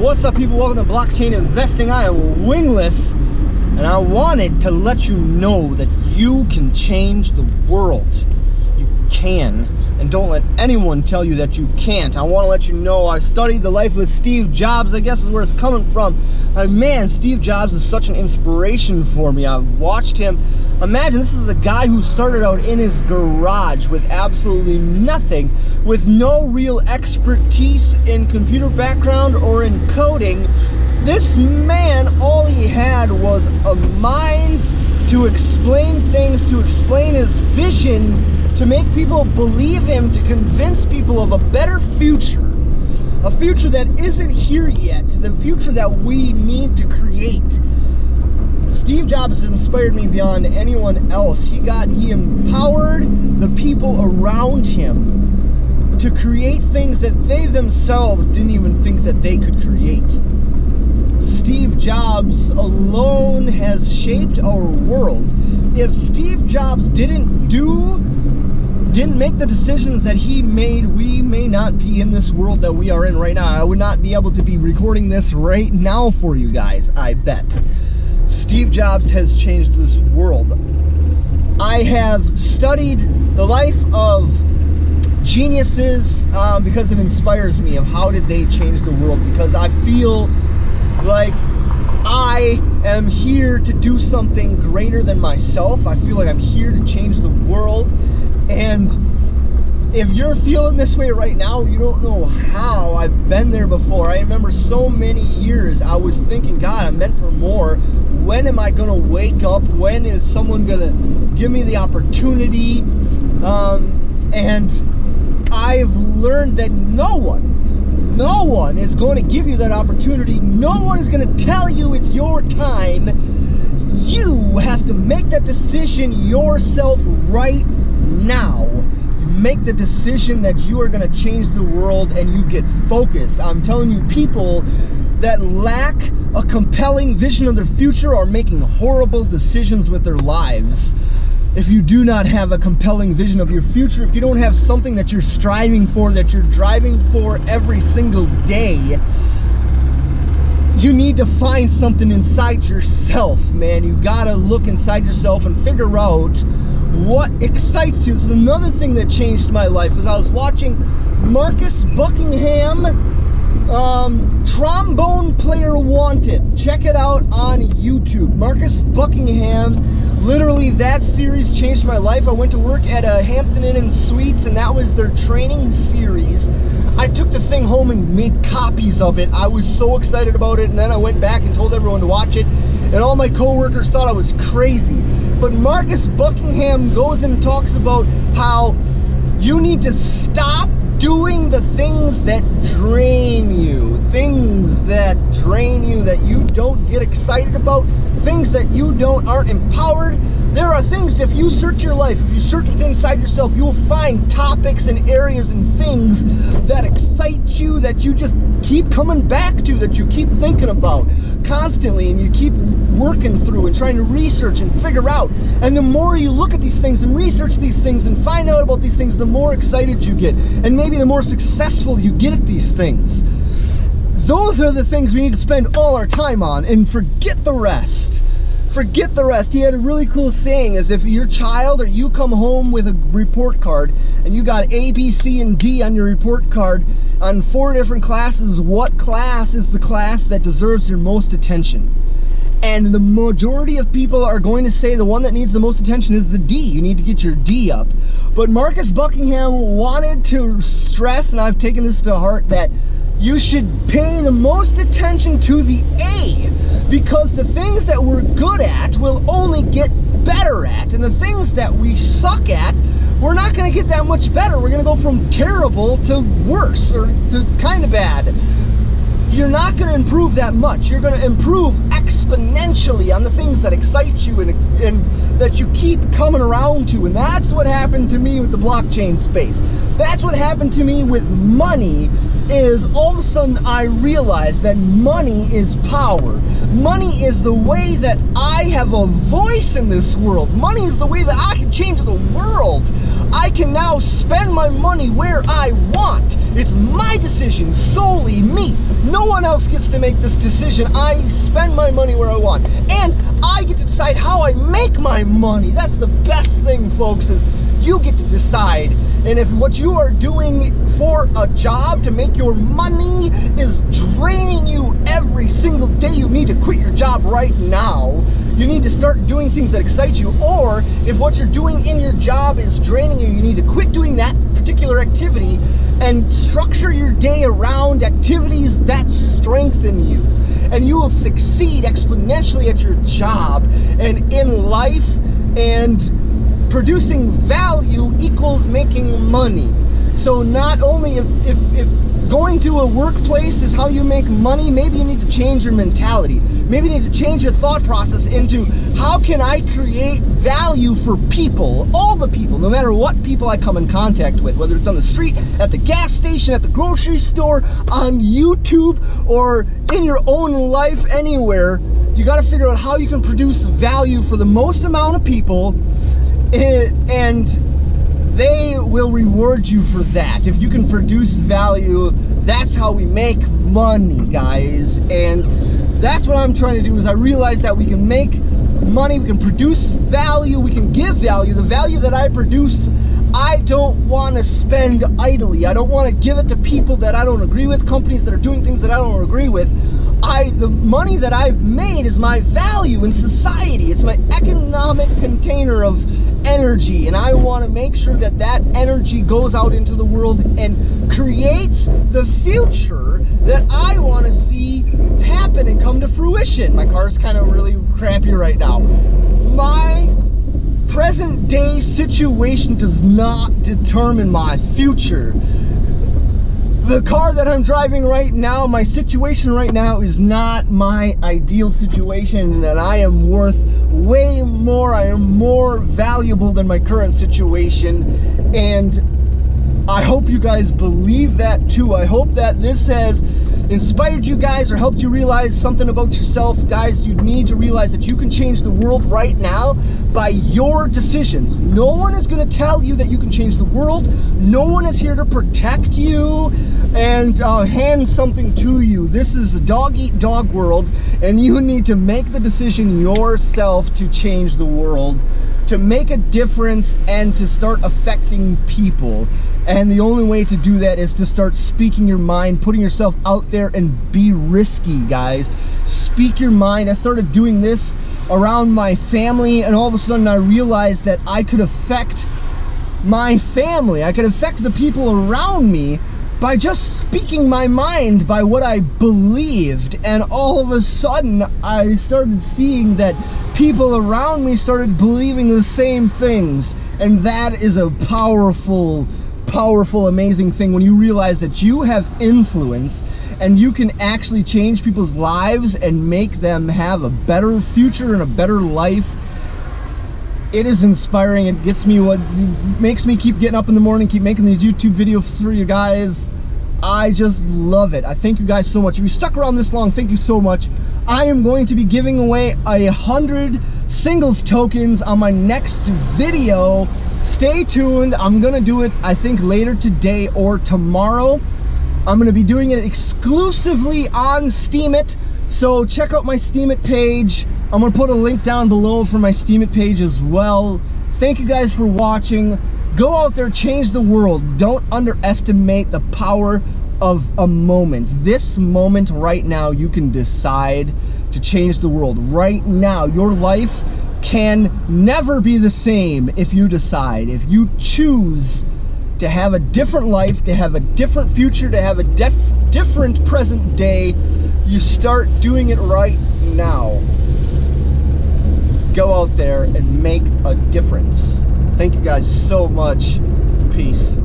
What's up, people? Welcome to Blockchain Investing. I am Wingless, and I wanted to let you know that you can change the world. You can, and don't let anyone tell you that you can't. I want to let you know I studied the life of Steve Jobs. I guess is where it's coming from. Man, Steve Jobs is such an inspiration for me. I've watched him. Imagine this is a guy who started out in his garage with absolutely nothing, with no real expertise in computer background or in coding. This man, all he had was a mind to explain things, to explain his vision, to make people believe him, to convince people of a better future. A future that isn't here yet, the future that we need to create. Steve Jobs has inspired me beyond anyone else. He empowered the people around him to create things that they themselves didn't even think that they could create. Steve Jobs alone has shaped our world. If Steve Jobs didn't make the decisions that he made, we may not be in this world that we are in right now. I would not be able to be recording this right now for you guys, I bet. Steve Jobs has changed this world. I have studied the life of geniuses because it inspires me of how did they change the world, because I feel like I am here to do something greater than myself. I feel like I'm here to change the world. And if you're feeling this way right now, you don't know how. I've been there before. I remember so many years I was thinking, God, I'm meant for more. When am I going to wake up? When is someone going to give me the opportunity? And I've learned that no one is going to give you that opportunity. No one is going to tell you it's your time. You have to make that decision yourself right now. You make the decision that you are going to change the world, and you get focused. I'm telling you, people that lack a compelling vision of their future are making horrible decisions with their lives. If you do not have a compelling vision of your future, if you don't have something that you're striving for, that you're driving for every single day, you need to find something inside yourself, man. You gotta look inside yourself and figure out what excites you. This is another thing that changed my life. As I was watching Marcus Buckingham, Trombone Player Wanted. Check it out on YouTube. Marcus Buckingham. Literally, that series changed my life. I went to work at a Hampton Inn and Suites, and that was their training series. I took the thing home and made copies of it. I was so excited about it, and then I went back and told everyone to watch it, and all my coworkers thought I was crazy. But Marcus Buckingham goes and talks about how you need to stop doing the things that drain you. Things that drain you, that you don't get excited about, things that you aren't empowered. There are things, if you search your life, if you search within inside yourself, you will find topics and areas and things that excite you, that you just keep coming back to, that you keep thinking about constantly, and you keep working through and trying to research and figure out. And the more you look at these things and research these things and find out about these things, the more excited you get, and maybe the more successful you get at these things. Those are the things we need to spend all our time on, and forget the rest. Forget the rest. He had a really cool saying, is if your child or you come home with a report card and you got A, B, C, and D on your report card on 4 different classes, what class is the class that deserves your most attention? And the majority of people are going to say the one that needs the most attention is the D. You need to get your D up. But Marcus Buckingham wanted to stress, and I've taken this to heart, that you should pay the most attention to the A, because the things that we're good at will only get better at, and the things that we suck at, we're not going to get that much better. We're going to go from terrible to worse, or to kind of bad. You're not going to improve that much. You're going to improve exponentially on the things that excite you and that you keep coming around to. And that's what happened to me with the blockchain space. That's what happened to me with money, is all of a sudden I realized that money is power. Money is the way that I have a voice in this world. Money is the way that I can change the world. I can now spend my money where I want. It's my decision, solely me. No one else gets to make this decision. I spend my money where I want. And I get to decide how I make my money. That's the best thing, folks, is you get to decide. And if what you are doing for a job to make your money is draining you every single day, you need to quit your job right now. You need to start doing things that excite you. Or if what you're doing in your job is draining you, you need to quit doing that particular activity and structure your day around activities that strengthen you. And you will succeed exponentially at your job and in life, and producing value equals making money. So not only if going to a workplace is how you make money, maybe you need to change your mentality. Maybe you need to change your thought process into, how can I create value for people, all the people, no matter what people I come in contact with, whether it's on the street, at the gas station, at the grocery store, on YouTube, or in your own life, anywhere. You got to figure out how you can produce value for the most amount of people, and they will reward you for that. If you can produce value, that's how we make money, guys. And that's what I'm trying to do, is I realize that we can make money, we can produce value, we can give value. The value that I produce, I don't want to spend idly. I don't want to give it to people that I don't agree with, companies that are doing things that I don't agree with. The money that I've made is my value in society. It's my economic container of energy, and I want to make sure that that energy goes out into the world and creates the future that I want to see happen and come to fruition. My car's kind of really crappy right now. My present day situation does not determine my future. The car that I'm driving right now, my situation right now, is not my ideal situation, and I am worth way more. I am more valuable than my current situation, and I hope you guys believe that too. I hope that this has inspired you guys or helped you realize something about yourself. Guys, you need to realize that you can change the world right now by your decisions. No one is going to tell you that you can change the world. No one is here to protect you and hand something to you. This is a dog-eat-dog world, and you need to make the decision yourself to change the world, to make a difference, and to start affecting people. And the only way to do that is to start speaking your mind, putting yourself out there, and be risky, guys. Speak your mind. I started doing this around my family, and all of a sudden I realized that I could affect my family. I could affect the people around me by just speaking my mind, by what I believed. And all of a sudden I started seeing that people around me started believing the same things. And that is a powerful, amazing thing, when you realize that you have influence and you can actually change people's lives and make them have a better future and a better life. It is inspiring. It gets me, what makes me keep getting up in the morning, keep making these YouTube videos for you guys. I just love it. I thank you guys so much. If you stuck around this long, thank you so much. I am going to be giving away 100 singles tokens on my next video. Stay tuned. I'm gonna do it, I think, later today or tomorrow. I'm gonna be doing it exclusively on Steemit, so check out my Steemit page. I'm gonna put a link down below for my Steemit page as well. Thank you guys for watching. Go out there, change the world. Don't underestimate the power of a moment. This moment right now, you can decide to change the world. Right now, your life can never be the same if you decide. If you choose to have a different life, to have a different future, to have a different present day, you start doing it right now. Go out there and make a difference. Thank you guys so much. Peace.